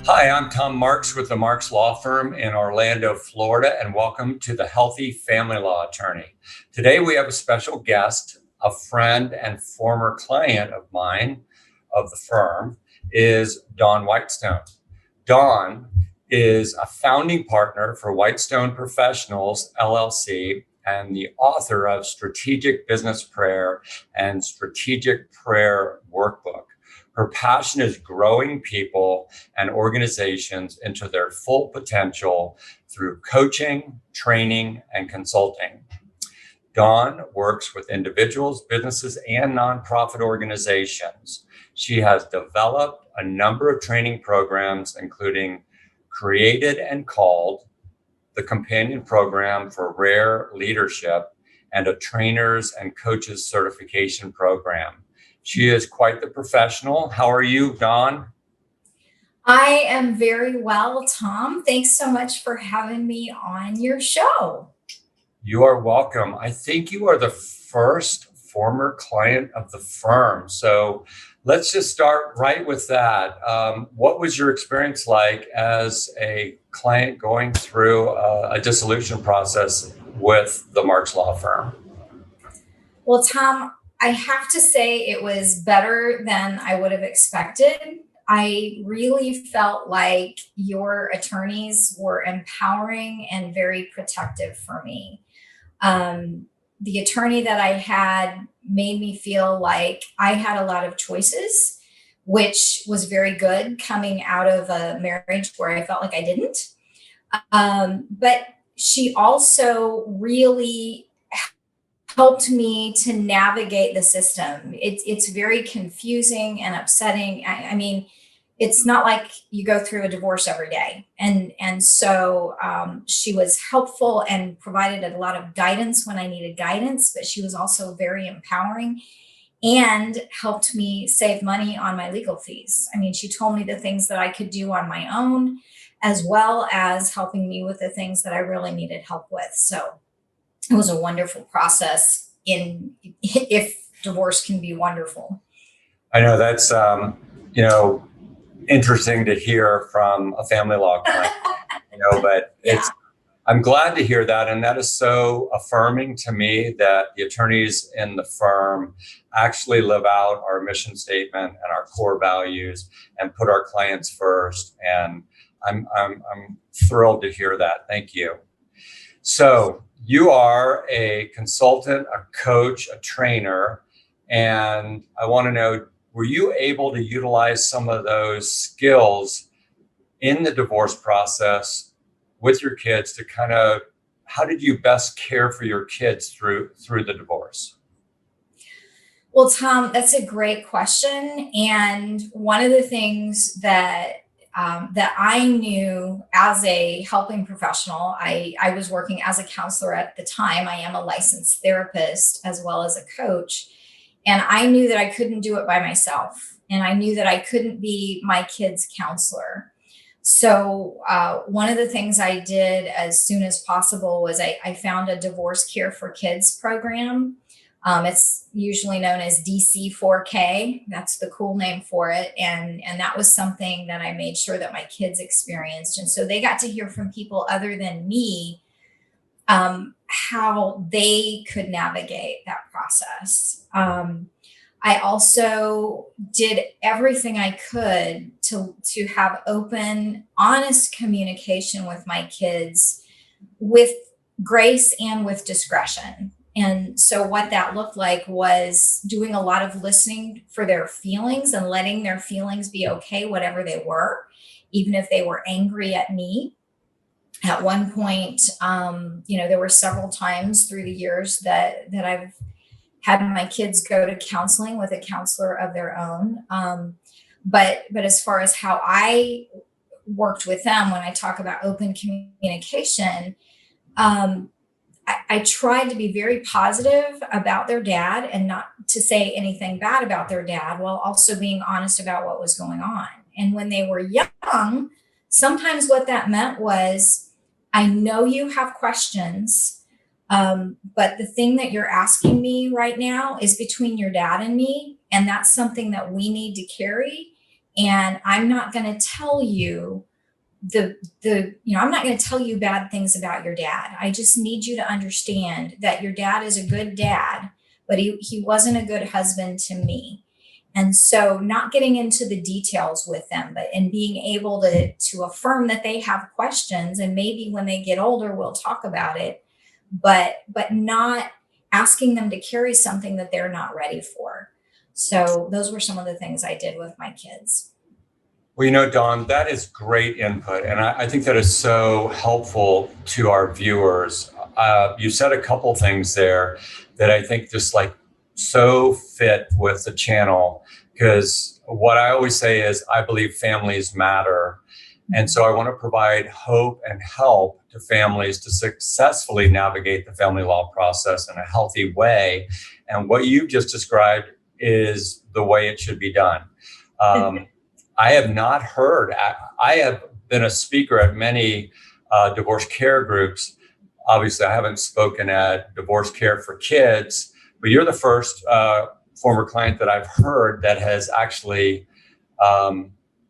Hi, I'm Tom Marks with the Marks Law Firm in Orlando, Florida, and welcome to the Healthy Family Law Attorney. Today we have a special guest, a friend and former client of mine of the firm is Dawn WhiteStone. Dawn is a founding partner for WhiteStone Professionals, LLC, and the author of Strategic Business Prayer and Strategic Prayer Workbook. Her passion is growing people and organizations into their full potential through coaching, training, and consulting. Dawn works with individuals, businesses, and nonprofit organizations. She has developed a number of training programs, including Created and Called, the companion program for rare leadership, and a trainers and coaches certification program. She is quite the professional. How are you, Dawn? I am very well, Tom. Thanks so much for having me on your show. You are welcome. I think you are the first former client of the firm. So let's just start right with that. What was your experience like as a client going through a dissolution process with the Marks Law Firm? Well, Tom, I have to say it was better than I would have expected. I really felt like your attorneys were empowering and very protective for me. The attorney that I had made me feel like I had a lot of choices, which was very good coming out of a marriage where I felt like I didn't. But she also really helped me to navigate the system. It's very confusing and upsetting. I mean, it's not like you go through a divorce every day, and so she was helpful and provided a lot of guidance when I needed guidance. But she was also very empowering and helped me save money on my legal fees. I mean, she told me the things that I could do on my own, as well as helping me with the things that I really needed help with. So it was a wonderful process in if divorce can be wonderful. I know that's you know interesting to hear from a family law client, but Yeah. I'm glad to hear that. And that is so affirming to me that the attorneys in the firm actually live out our mission statement and our core values and put our clients first. And I'm thrilled to hear that. Thank you. So you are a consultant, a coach, a trainer, and I want to know, were you able to utilize some of those skills in the divorce process with your kids to kind of, how did you best care for your kids through the divorce? Well, Tom, that's a great question. And one of the things that I knew as a helping professional, I was working as a counselor at the time. I am a licensed therapist as well as a coach. And I knew that I couldn't do it by myself. And I knew that I couldn't be my kid's counselor. So, one of the things I did as soon as possible was I found a divorce care for kids program. It's usually known as DC4K. That's the cool name for it. And that was something that I made sure that my kids experienced. And so they got to hear from people other than me, how they could navigate that process. I also did everything I could to have open, honest communication with my kids with grace and with discretion. And so what that looked like was doing a lot of listening for their feelings and letting their feelings be okay, whatever they were, even if they were angry at me. At one point, there were several times through the years that I've had my kids go to counseling with a counselor of their own. But as far as how I worked with them, when I talk about open communication, um, I tried to be very positive about their dad and not to say anything bad about their dad, while also being honest about what was going on. And when they were young, sometimes what that meant was, I know you have questions, but the thing that you're asking me right now is between your dad and me. And that's something that we need to carry. And I'm not going to tell you I'm not going to tell you bad things about your dad. I just need you to understand that your dad is a good dad, but he wasn't a good husband to me. And so not getting into the details with them, but and being able to affirm that they have questions, and maybe when they get older we'll talk about it, but not asking them to carry something that they're not ready for. So those were some of the things I did with my kids. Well, Dawn, that is great input. And I think that is so helpful to our viewers. You said a couple things there that I think just like so fit with the channel, because what I always say is I believe families matter. And so I want to provide hope and help to families to successfully navigate the family law process in a healthy way. And what you've just described is the way it should be done. I have not heard, I have been a speaker at many divorce care groups. Obviously, I haven't spoken at divorce care for kids, but you're the first former client that I've heard that has actually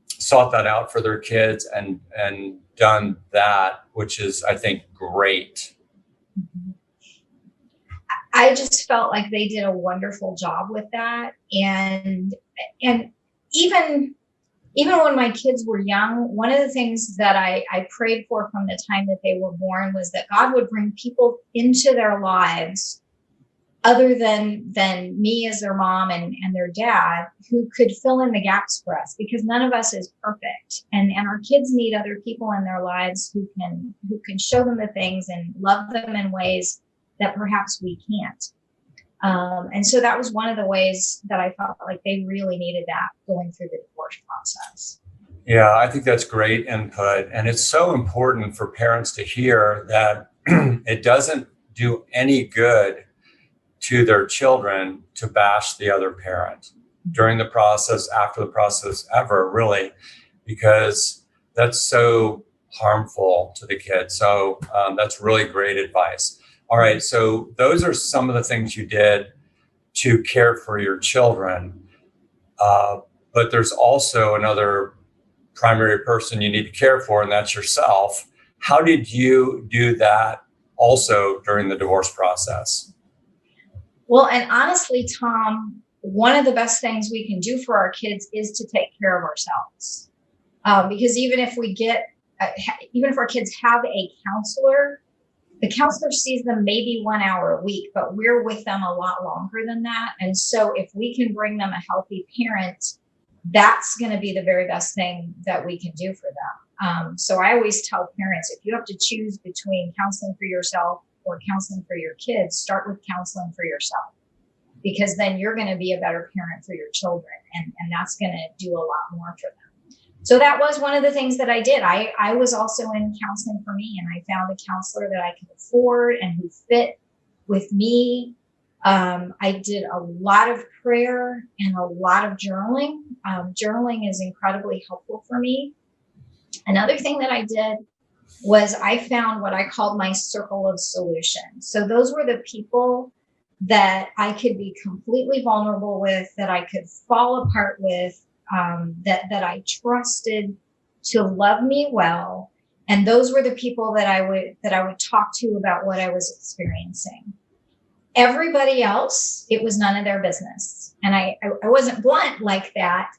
sought that out for their kids and done that, which is, I think, great. I just felt like they did a wonderful job with that. And even when my kids were young, one of the things that I prayed for from the time that they were born was that God would bring people into their lives other than me as their mom and their dad, who could fill in the gaps for us, because none of us is perfect. And our kids need other people in their lives who can show them the things and love them in ways that perhaps we can't. And so that was one of the ways that I felt like they really needed that going through the divorce process. Yeah, I think that's great input. And it's so important for parents to hear that it doesn't do any good to their children to bash the other parent during the process, after the process, ever, really, because that's so harmful to the kid. So that's really great advice. All right, so those are some of the things you did to care for your children. But there's also another primary person you need to care for, and that's yourself. How did you do that also during the divorce process? Well, and honestly, Tom, one of the best things we can do for our kids is to take care of ourselves. Because even if our kids have a counselor, the counselor sees them maybe 1 hour a week, but we're with them a lot longer than that. And so if we can bring them a healthy parent, that's going to be the very best thing that we can do for them. So I always tell parents, if you have to choose between counseling for yourself or counseling for your kids, start with counseling for yourself, because then you're going to be a better parent for your children. And that's going to do a lot more for them. So that was one of the things that I did. I was also in counseling for me, and I found a counselor that I could afford and who fit with me. I did a lot of prayer and a lot of journaling. Journaling is incredibly helpful for me. Another thing that I did was I found what I called my circle of solutions. So those were the people that I could be completely vulnerable with, that I could fall apart with, that I trusted to love me well. And those were the people that I would talk to about what I was experiencing. Everybody else, it was none of their business. And I wasn't blunt like that,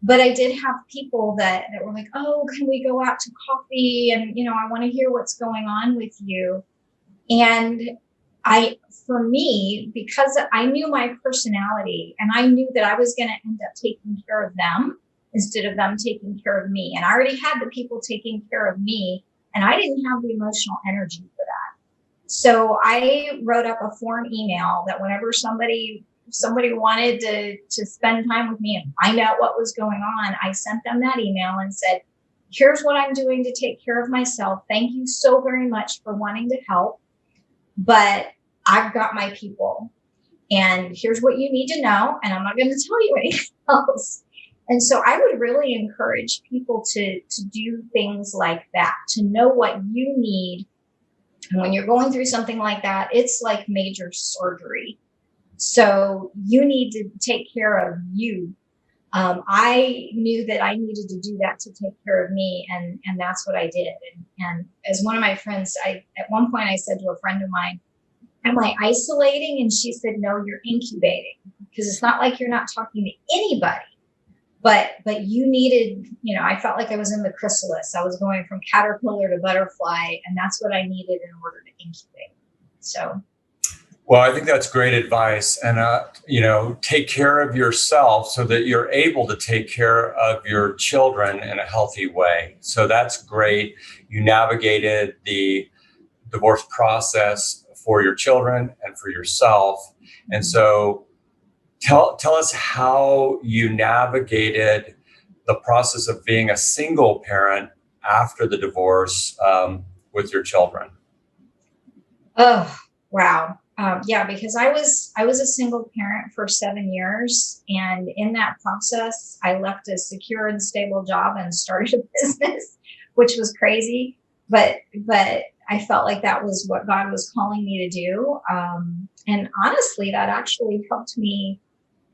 but I did have people that were like, oh, can we go out to coffee? And, I want to hear what's going on with you. And for me, because I knew my personality and I knew that I was going to end up taking care of them instead of them taking care of me. And I already had the people taking care of me, and I didn't have the emotional energy for that. So I wrote up a form email that whenever somebody wanted to spend time with me and find out what was going on, I sent them that email and said, here's what I'm doing to take care of myself. Thank you so very much for wanting to help, but I've got my people, and here's what you need to know. And I'm not going to tell you anything else. And so I would really encourage people to do things like that, to know what you need. And when you're going through something like that, it's like major surgery. So you need to take care of you I knew that I needed to do that to take care of me, and that's what I did. And as one of my friends, at one point I said to a friend of mine, "Am I isolating?" And she said, "No, you're incubating, because it's not like you're not talking to anybody, but you needed, I felt like I was in the chrysalis. I was going from caterpillar to butterfly, and that's what I needed in order to incubate." So, Well, I think that's great advice. And, take care of yourself so that you're able to take care of your children in a healthy way. So that's great. You navigated the divorce process for your children and for yourself. And so tell us how you navigated the process of being a single parent after the divorce, with your children. oh wow, yeah, because I was a single parent for 7 years, and in that process, I left a secure and stable job and started a business, which was crazy, but I felt like that was what God was calling me to do, and honestly, that actually helped me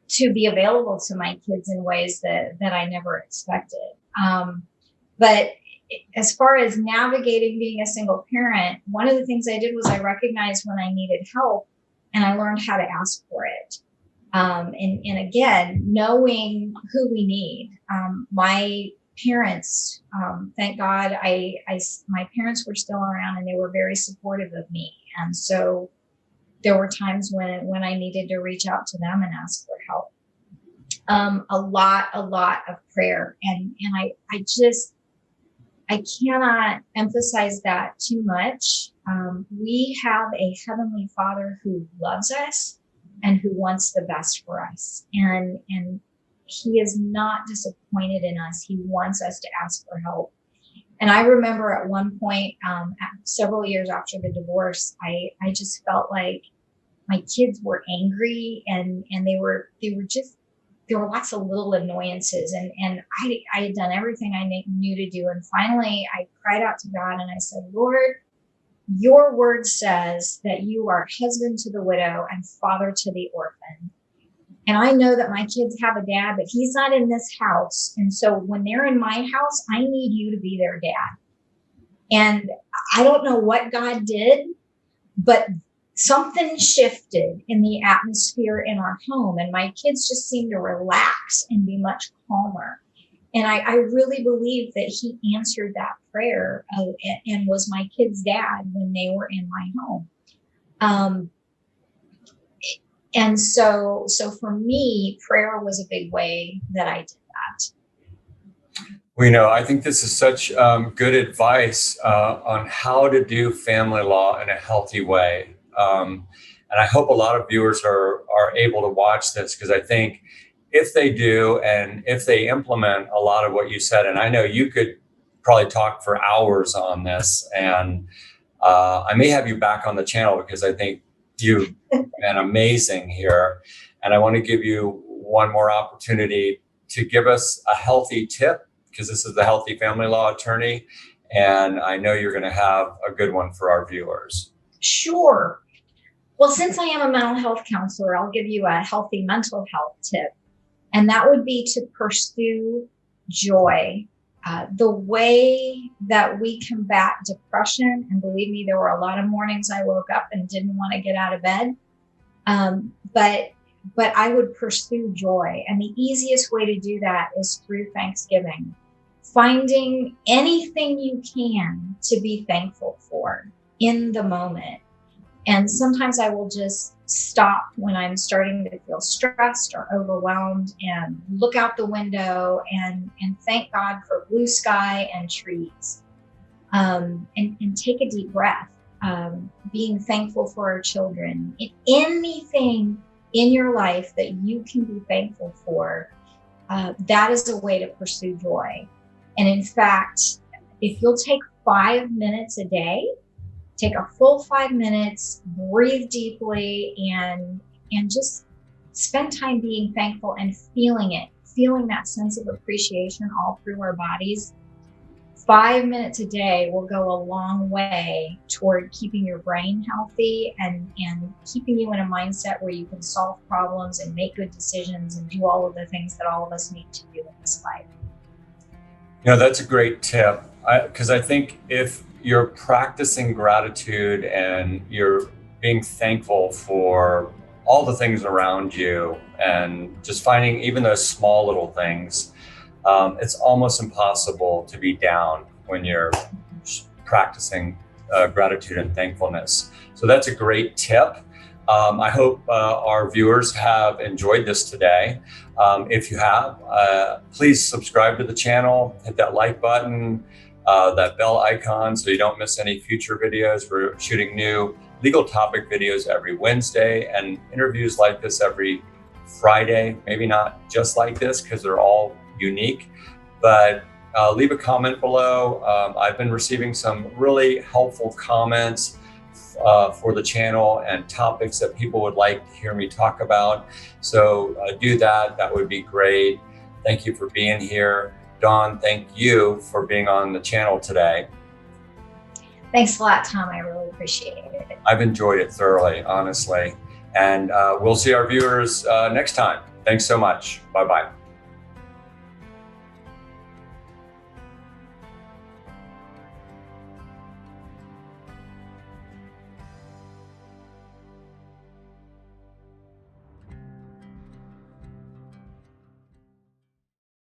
to be available to my kids in ways that I never expected. But as far as navigating being a single parent, one of the things I did was I recognized when I needed help, and I learned how to ask for it. And again, knowing who we need. My parents, thank God, my parents were still around, and they were very supportive of me. And so there were times when I needed to reach out to them and ask for help. A lot of prayer, and I cannot emphasize that too much. We have a heavenly Father who loves us and who wants the best for us, and He is not disappointed in us. He wants us to ask for help. And I remember at one point, several years after the divorce, I just felt like my kids were angry, and they were just, there were lots of little annoyances, and I had done everything I knew to do. And finally I cried out to God and I said, "Lord, your word says that you are husband to the widow and father to the orphan. And I know that my kids have a dad, but he's not in this house. And so when they're in my house, I need you to be their dad." And I don't know what God did, but something shifted in the atmosphere in our home, and my kids just seemed to relax and be much calmer. And I really believe that He answered that prayer, and was my kids' dad when they were in my home. Um, and so for me, prayer was a big way that I did that. Well, I think this is such good advice on how to do family law in a healthy way. And I hope a lot of viewers are able to watch this, because I think if they do and if they implement a lot of what you said, and I know you could probably talk for hours on this, and I may have you back on the channel because I think you've been amazing here. And I want to give you one more opportunity to give us a healthy tip, because this is the Healthy Family Law Attorney, and I know you're going to have a good one for our viewers. Sure. Well, since I am a mental health counselor, I'll give you a healthy mental health tip, and that would be to pursue joy. The way that we combat depression, and believe me, there were a lot of mornings I woke up and didn't want to get out of bed, but I would pursue joy. And the easiest way to do that is through Thanksgiving. Finding anything you can to be thankful for in the moment. And sometimes I will just stop when I'm starting to feel stressed or overwhelmed and look out the window and thank God for blue sky and trees, and take a deep breath, being thankful for our children. Anything in your life that you can be thankful for, that is a way to pursue joy. And in fact, if you'll take 5 minutes a day, take a full 5 minutes, breathe deeply, and just spend time being thankful and feeling it, feeling that sense of appreciation all through our bodies. 5 minutes a day will go a long way toward keeping your brain healthy and keeping you in a mindset where you can solve problems and make good decisions and do all of the things that all of us need to do in this life. That's a great tip, because I think if you're practicing gratitude and you're being thankful for all the things around you and just finding even those small little things, it's almost impossible to be down when you're practicing gratitude and thankfulness. So that's a great tip. I hope our viewers have enjoyed this today. If you have, please subscribe to the channel, hit that like button, that bell icon so you don't miss any future videos. We're shooting new legal topic videos every Wednesday and interviews like this every Friday. Maybe not just like this because they're all unique, but leave a comment below. I've been receiving some really helpful comments for the channel and topics that people would like to hear me talk about. So do that. That would be great. Thank you for being here. Dawn, thank you for being on the channel today. Thanks a lot, Tom. I really appreciate it. I've enjoyed it thoroughly, honestly. And we'll see our viewers next time. Thanks so much. Bye-bye.